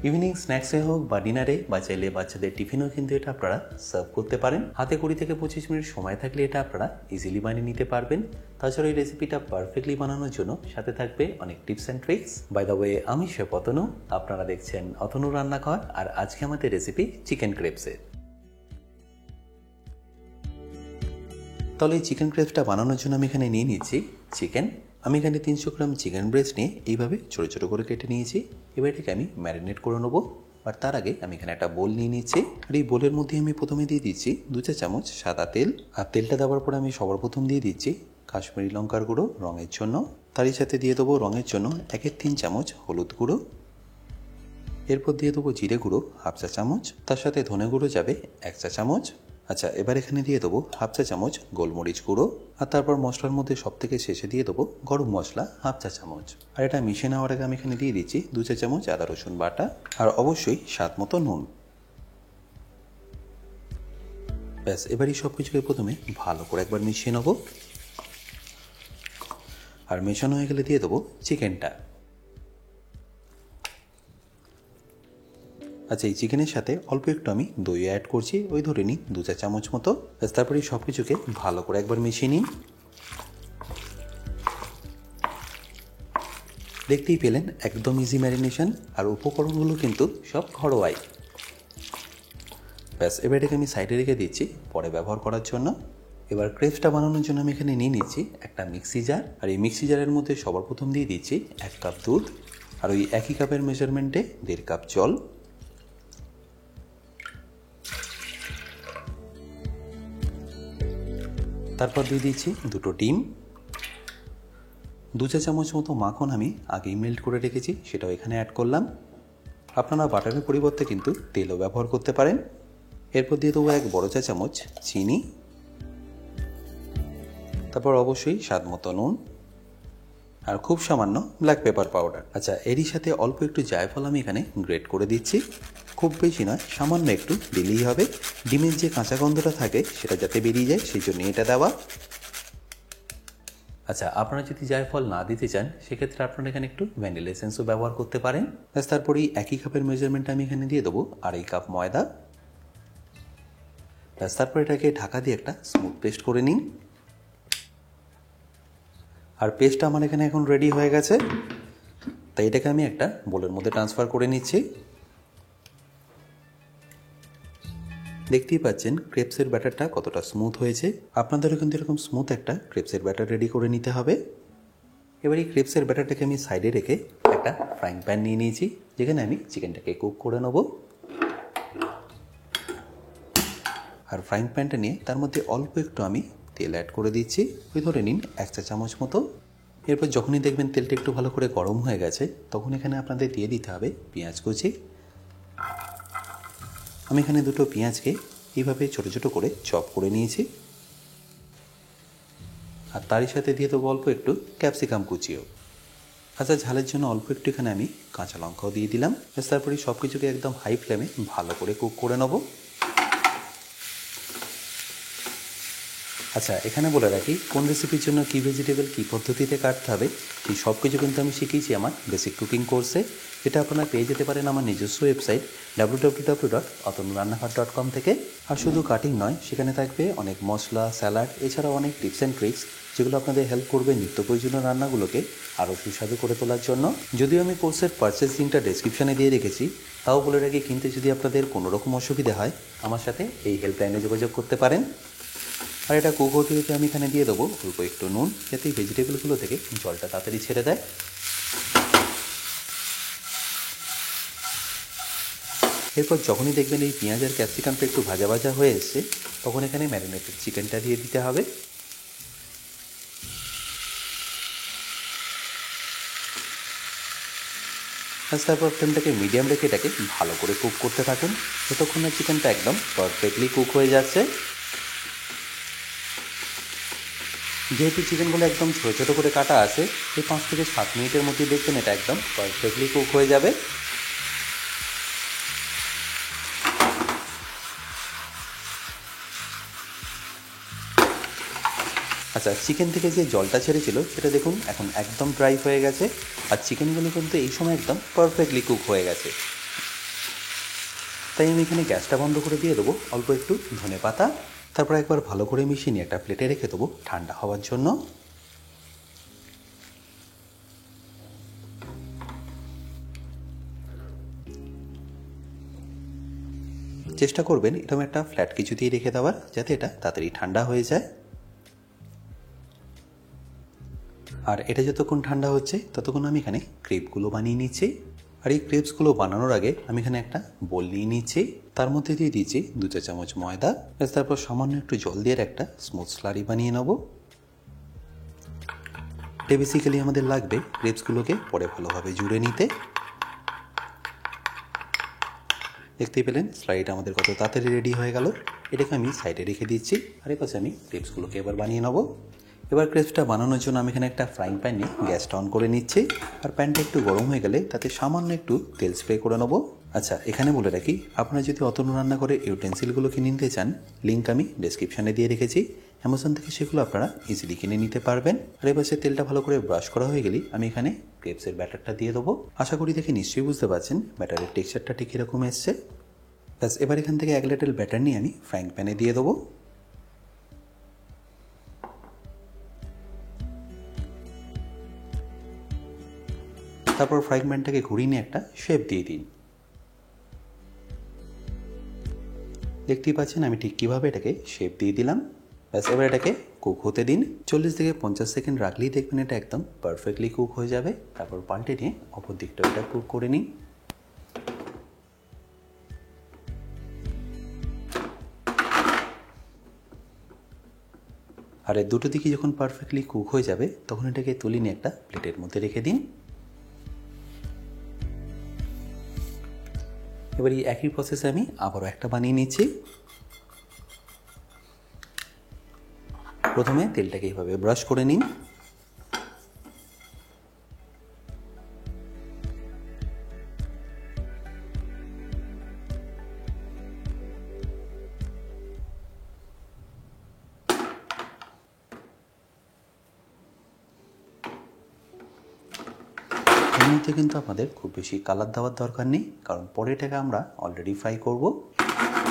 Evening স্ন্যাক্সে হোক বা ডিনারে বা চাইলে বাচ্চাদের টিফিনেও কিন্তু এটা আপনারা সার্ভ করতে পারেন। হাতে 20 থেকে 25 মিনিট সময় থাকলে এটা আপনারা ইজিলি বানিয়ে নিতে পারবেন। তাছাড়া এই রেসিপিটা পারফেক্টলি বানানোর জন্য সাথে থাকবে অনেক tips and tricks. By the way, আমি শেফ অতনু, আপনারা দেখছেন অতনু রান্নাঘর, আর আজকে আমাদের রেসিপি চিকেন ক্রেপসের। তাহলে এই চিকেন ক্রেপসটা বানানোর জন্য আমি এখানে নিয়ে নিচ্ছি চিকেন। আমি এখানে 300 গ্রাম চিকেন ব্রেস্ট নিয়ে এইভাবে ছোটো ছোটো করে কেটে নিয়েছি। এবার এটাকে আমি ম্যারিনেট করে নেবো। আর তার আগে আমি এখানে একটা বোল নিয়ে নিচ্ছি, আর এই বোলের মধ্যে আমি প্রথমে দিয়ে দিচ্ছি 2 চা চামচ সাদা তেল। আর তেলটা দেওয়ার পরে আমি সবার প্রথম দিয়ে দিচ্ছি কাশ্মীরি লঙ্কার গুঁড়ো রঙের জন্য। তারই সাথে দিয়ে দেবো রঙের জন্য 1-3 চামচ হলুদ গুঁড়ো। এরপর দিয়ে দেবো জিরে গুঁড়ো 1/2 চা চামচ, তার সাথে ধনে গুঁড়ো যাবে 1 চা চামচ। আচ্ছা, এবার এখানে দিয়ে দেবো 1/2 চা চামচ গোলমরিচ গুঁড়ো। আর তারপর মশলার মধ্যে সব থেকে শেষে দিয়ে দেবো গরম মশলা 1/2 চা চামচ। আর এটা মিশিয়ে নেওয়ার আগে আমি এখানে দিয়ে দিচ্ছি 2 চা চামচ আদা রসুন বাটা, আর অবশ্যই স্বাদ মতো নুন। ব্যাস, এবারই সব কিছুকে প্রথমে ভালো করে একবার মিশিয়ে নেবো। আর মেশানো হয়ে গেলে দিয়ে দেবো চিকেনটা। আচ্ছা, এই চিকেনের সাথে অল্প একটু আমি দই অ্যাড করছি, ওই ধরে নিই 2 চা চামচ মতো। তারপরে সব কিছুকে ভালো করে একবার মিশিয়ে নিন। দেখতেই পেলেন একদম ইজি ম্যারিনেশন, আর উপকরণগুলো কিন্তু সব ঘরোয়াই। ব্যাস, এবার এটাকে আমি সাইডে রেখে দিচ্ছি পরে ব্যবহার করার জন্য। এবার ক্রেপসটা বানানোর জন্য আমি এখানে নিয়ে নিচ্ছি একটা মিক্সি জার। আর এই মিক্সি জারের মধ্যে সবার প্রথম দিয়ে দিচ্ছি 1 কাপ দুধ, আর ওই একই কাপের মেজারমেন্টে 1.5 কাপ জল। তারপর দিয়ে দিচ্ছি 2টো ডিম। 2 চা চামচ মতো মাখন আমি আগেই মেল্ট করে রেখেছি, সেটাও এখানে অ্যাড করলাম। আপনারা বাটারের পরিবর্তে কিন্তু তেলও ব্যবহার করতে পারেন। এরপর দিয়ে দেবো 1 বড় চা চামচ চিনি, তারপর অবশ্যই স্বাদ মতো নুন, আর খুব সামান্য ব্ল্যাক পেপার পাউডার। আচ্ছা, এরই সাথে অল্প একটু জায়ফল আমি এখানে গ্রেট করে দিচ্ছি। খুব বেশি নয়, সামান্য একটু দিলেই হবে। ডিমের যে কাঁচা গন্ধটা থাকে সেটা যাতে বেরিয়ে যায়, সেই জন্য এটা দেওয়া। আচ্ছা, আপনারা যদি জায়ফল না দিতে চান সেক্ষেত্রে আপনারা এখানে একটু ভ্যানিলা এসেন্সও ব্যবহার করতে পারেন। ব্যাস, তারপরেই একই কাপের মেজারমেন্ট আমি এখানে দিয়ে দেবো 2.5 কাপ ময়দা। ব্যাস, তারপর এটাকে ঢাকা দিয়ে একটা স্মুথ পেস্ট করে নিন। আর পেস্টটা আমার এখানে এখন রেডি হয়ে গেছে, তাই এটাকে আমি একটা বোলের মধ্যে ট্রান্সফার করে নিচ্ছি। দেখতেই পাচ্ছেন ক্রেপসের ব্যাটারটা কতটা স্মুথ হয়েছে। আপনাদেরও কিন্তু এরকম স্মুথ একটা ক্রেপসের ব্যাটার রেডি করে নিতে হবে। এবার এই ক্রেপসের ব্যাটারটাকে আমি সাইডে রেখে একটা ফ্রাইং প্যান নিয়ে নিয়েছি, যেখানে আমি চিকেনটাকে কুক করে নেব। আর ফ্রাইং প্যানটা নিয়ে তার মধ্যে অল্প একটু আমি তেল অ্যাড করে দিচ্ছি, ওই ধরে নিন 1 চা চামচ মতো। এরপর যখনই দেখবেন তেলটা একটু ভালো করে গরম হয়ে গেছে, তখন এখানে আপনাদের দিয়ে দিতে হবে পেঁয়াজ কুচি। আমি এখানে 2টো পেঁয়াজকে এইভাবে ছোটো ছোটো করে চপ করে নিয়েছি। আর তারই সাথে দিয়ে দেবো অল্প একটু ক্যাপসিকাম কুচিও। আচ্ছা, ঝালের জন্য অল্প একটু এখানে আমি কাঁচা লঙ্কাও দিয়ে দিলাম। তারপরে সব কিছুকে একদম হাই ফ্লেমে ভালো করে কুক করে নেব। আচ্ছা, এখানে বলে রাখি কোন রেসিপির জন্য কী ভেজিটেবল কী পদ্ধতিতে কাটতে হবে এই সব কিছু কিন্তু আমি শিখিয়েছি আমার বেসিক কুকিং কোর্সে। এটা আপনারা পেয়ে যেতে পারেন আমার নিজস্ব ওয়েবসাইট www.otonurannaghar.com থেকে। আর শুধু কাটিং নয়, সেখানে থাকবে অনেক মশলা, স্যালাড, এছাড়াও অনেক টিপস অ্যান্ড ট্রিক্স, যেগুলো আপনাদের হেল্প করবে নিত্য প্রয়োজনীয় রান্নাগুলোকে আরও সুস্বাদু করে তোলার জন্য। যদিও আমি কোর্সের পারচেস লিঙ্কটা ডেসক্রিপশানে দিয়ে রেখেছি, তাও বলে রাখি কিনতে যদি আপনাদের কোনো রকম অসুবিধা হয় আমার সাথে এই হেল্পলাইনে যোগাযোগ করতে পারেন। আর এটা কুক হতে হতে আমি এখানে দিয়ে দেবো অল্প একটু নুন, যাতে এই ভেজিটেবলগুলো থেকে জলটা তাড়াতাড়ি ছেড়ে দেয়। এরপর যখনই দেখবেন এই পেঁয়াজ আর ক্যাপসিকামটা একটু ভাজা ভাজা হয়ে এসছে, তখন এখানে ম্যারিনেটেড চিকেনটা দিয়ে দিতে হবে। তারপর ফ্লেমটাকে মিডিয়াম রেখে এটাকে ভালো করে কুক করতে থাকুন, যতক্ষণ না চিকেনটা একদম পারফেক্টলি কুক হয়ে যাচ্ছে। যেহেতু চিকেনগুলো একদম ছোটো ছোটো করে কাটা আছে, এই 5 থেকে 7 মিনিটের মধ্যে দেখবেন এটা একদম পারফেক্টলি কুক হয়ে যাবে। আচ্ছা, চিকেন থেকে যে জলটা ছেড়েছিল সেটা দেখুন এখন একদম ড্রাই হয়ে গেছে, আর চিকেনগুলো কিন্তু এই সময় একদম পারফেক্টলি কুক হয়ে গেছে। তাই আমি এখানে গ্যাসটা বন্ধ করে দিয়ে দেবো অল্প একটু ধনেপাতা। তারপর একবার ভালো করে মিশিয়ে নিয়ে একটা প্লেটে রেখে দেবো ঠান্ডা হওয়ার জন্য। চেষ্টা করবেন এরকম একটা ফ্ল্যাট কিছু দিয়ে রেখে দেওয়ার, যাতে এটা তাড়াতাড়ি ঠান্ডা হয়ে যায়। আর এটা যতক্ষণ ঠান্ডা হচ্ছে ততক্ষণ আমি এখানে ক্রেপগুলো বানিয়ে নিচ্ছি। আর এই ক্রেপসগুলো বানানোর আগে আমি এখানে একটা বোল নিয়ে নিচ্ছি, তার মধ্যে দিয়ে দিচ্ছি 2 চা চামচ ময়দা, তারপর সামান্য একটু জল দিয়ে একটা স্মুথ স্লারি বানিয়ে নেব। এটা বেসিক্যালি আমাদের লাগবে ক্রেপসগুলোকে পরে ভালোভাবে জুড়ে নিতে। দেখতে পেলেন স্লাইড আমাদের কত তাড়াতাড়ি রেডি হয়ে গেল। এটাকে আমি সাইডে রেখে দিচ্ছি। আর এর পাশে আমি ক্রেপসগুলোকে এবার বানিয়ে নেব। এবার ক্রেপসটা বানানোর জন্য আমি এখানে একটা ফ্রাইং প্যান নিয়ে গ্যাসটা অন করে নিচ্ছি। আর প্যানটা একটু গরম হয়ে গেলে তাতে সামান্য একটু তেল স্প্রে করে নেবো। আচ্ছা, এখানে বলে রাখি, আপনারা যদি অতনু রান্নাঘরে ইউটেন্সিলগুলো কিনে নিতে চান, লিঙ্ক আমি ডেসক্রিপশানে দিয়ে রেখেছি। অ্যামাজন থেকে সেগুলো আপনারা ইজিলি কিনে নিতে পারবেন। আর এবার সে তেলটা ভালো করে ব্রাশ করা হয়ে গেলেই আমি এখানে ক্রেপসের ব্যাটারটা দিয়ে দেবো। আশা করি দেখে নিশ্চয়ই বুঝতে পারছেন ব্যাটারের টেক্সচারটা ঠিক এরকম এসছে। ব্যাস, এবার এখান থেকে 1 লিটল ব্যাটার নিয়ে আমি ফ্রাইং প্যানে দিয়ে দেবো। তারপর ফ্রাইং প্যানটাকে ঘুরিয়ে নিয়ে একটা শেপ দিয়ে দিন। দেখতেই পাচ্ছেন আমি ঠিক কীভাবে এটাকে শেপ দিয়ে দিলাম। ব্যাস, এবার এটাকে কুক হতে দিন। 40 থেকে 50 সেকেন্ড রাখলেই দেখবেন এটা একদম পারফেক্টলি কুক হয়ে যাবে। তারপর পাল্টে নিয়ে অপর দিকটা এটা কুক করে নিন। আর এই দুটো দিকই যখন পারফেক্টলি কুক হয়ে যাবে তখন এটাকে তুলে নিয়ে একটা প্লেটের মধ্যে রেখে দিন। এবার এই একই প্রসেসে আমি আবারও একটা বানিয়ে নিচ্ছি। প্রথমে তেলটাকে এইভাবে ব্রাশ করে নিন। এর মধ্যে কিন্তু আপনাদের খুব বেশি কালার দেওয়ার দরকার নেই, কারণ পরে এটাকে আমরা অলরেডি ফ্রাই করব।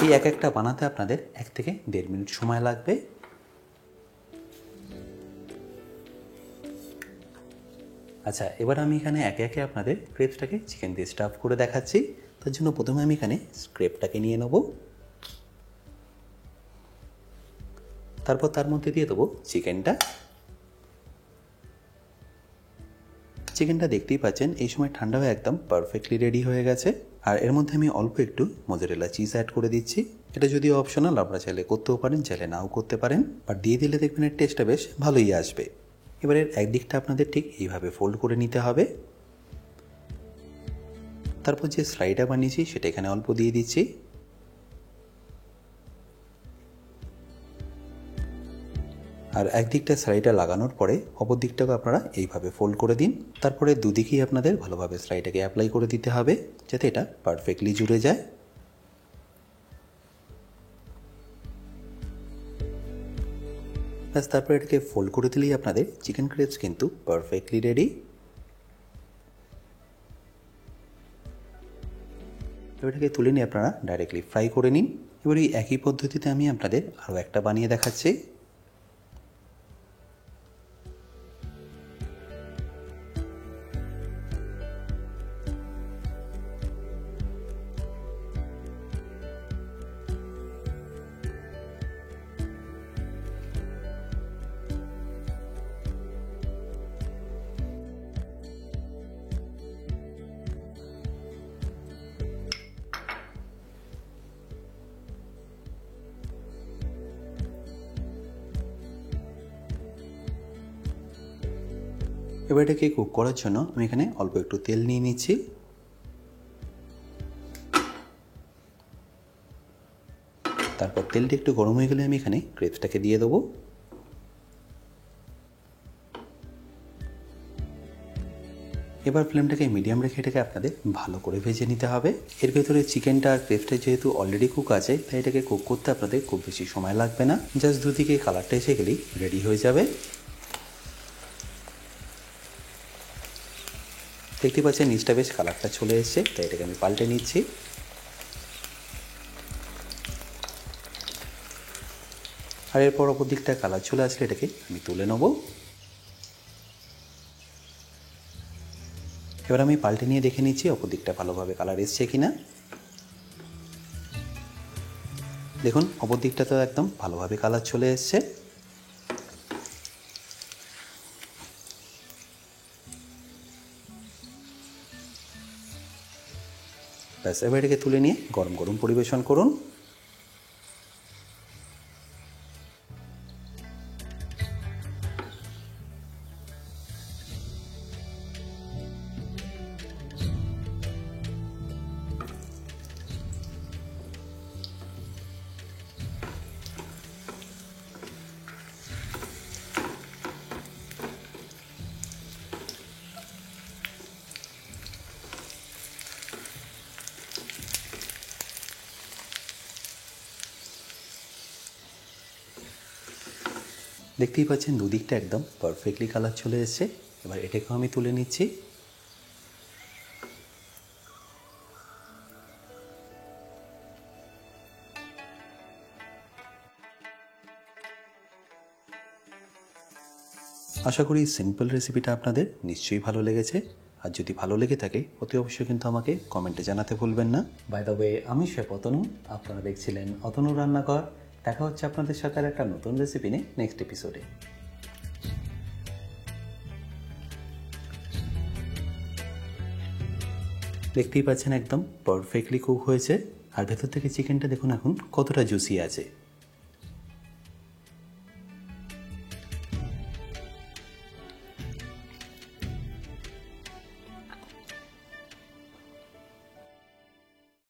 এই এক একটা বানাতে আপনাদের 1 থেকে 1.5 মিনিট সময় লাগবে। আচ্ছা, এবার আমি এখানে একে একে আপনাদের ক্রেপসটাকে চিকেন দিয়ে স্টাফ করে দেখাচ্ছি। তার জন্য প্রথমে আমি এখানে ক্রেপটাকে নিয়ে নেব। তারপর তার মধ্যে দিয়ে দেবো চিকেনটা। চিকেনটা দেখতেই পাচ্ছেন এই সময় ঠান্ডা হয়ে একদম পারফেক্টলি রেডি হয়ে গেছে। আর এর মধ্যে আমি অল্প একটু মোজারেলা চিজ অ্যাড করে দিচ্ছি। এটা যদিও অপশনাল, আপনারা চাইলে করতেও পারেন, চাইলে নাও করতে পারেন, বাট দিয়ে দিলে দেখবেন এর টেস্টটা বেশ ভালোই আসবে। এবারের একদিকটা আপনাদের ঠিক এইভাবে ফোল্ড করে নিতে হবে। তারপর যে স্লাইডটা বানিয়েছি সেটা এখানে অল্প দিয়ে দিচ্ছি। আর একদিকটা স্লাইডটা লাগানোর পরে অপর দিকটাকে আপনারা এইভাবে ফোল্ড করে দিন। তারপরে দুদিকেই আপনাদের ভালোভাবে স্লাইডটাকে অ্যাপ্লাই করে দিতে হবে, যাতে এটা পারফেক্টলি জুড়ে যায়। ব্যাস, তারপরে এটাকে ফোল্ড করে দিলেই আপনাদের চিকেন ক্রেপস কিন্তু পারফেক্টলি রেডি। এটাকে তুলে নিয়ে আপনারা ডাইরেক্টলি ফ্রাই করে নিন। এবার এই একই পদ্ধতিতে আমি আপনাদের আরও একটা বানিয়ে দেখাচ্ছি। এবার এটাকে কুক করার জন্য আমি এখানে অল্প একটু তেল নিয়ে নিচ্ছি। তারপর তেলটা একটু গরম হয়ে গেলে আমি এখানে ক্রেপসটাকে দিয়ে দেবো। এবার ফ্লেমটাকে মিডিয়াম রেখে এটাকে আপনাদের ভালো করে ভেজে নিতে হবে। এর ভেতরে চিকেনটা আর ক্রেপসটা যেহেতু অলরেডি কুক আছে, তাই এটাকে কুক করতে আপনাদের খুব বেশি সময় লাগবে না। জাস্ট দুদিকে কালারটা এসে গেলেই রেডি হয়ে যাবে। দেখতে পাচ্ছেন নিচটা বেশ কালারটা চলে এসছে, তাই এটাকে আমি পাল্টে নিচ্ছি। আর এরপর অপর দিকটা কালার চলে আসলে এটাকে আমি তুলে নেব। এবার আমি পাল্টে নিয়ে দেখে নিচ্ছি অপর দিকটা ভালোভাবে কালার এসছে কিনা। দেখুন অপর দিকটা তো একদম ভালোভাবে কালার চলে এসছে। ব্যাস, এবার এটাকে তুলে নিয়ে গরম গরম পরিবেশন করুন। দেখতেই পাচ্ছেন দুদিকটা একদম পারফেক্টলি কালার চলে এসেছে। এবার এটাকেও আমি তুলে নিচ্ছি। আশা করি সিম্পল রেসিপিটা আপনাদের নিশ্চয়ই ভালো লেগেছে। আর যদি ভালো লেগে থাকে অতি অবশ্যই কিন্তু আমাকে কমেন্টে জানাতে ভুলবেন না। বাই দ্য ওয়ে, আমি শেফ অতনু, আপনারা দেখছিলেন অতনু রান্নাঘর। দেখা হচ্ছে আপনাদের সাথে আর একটা নতুন রেসিপি নিয়ে নেক্সট এপিসোডে। দেখতেই পাচ্ছেন একদম পারফেক্টলি কুক হয়েছে। আর ভেতর থেকে চিকেনটা দেখুন এখন কতটা জুসি আছে।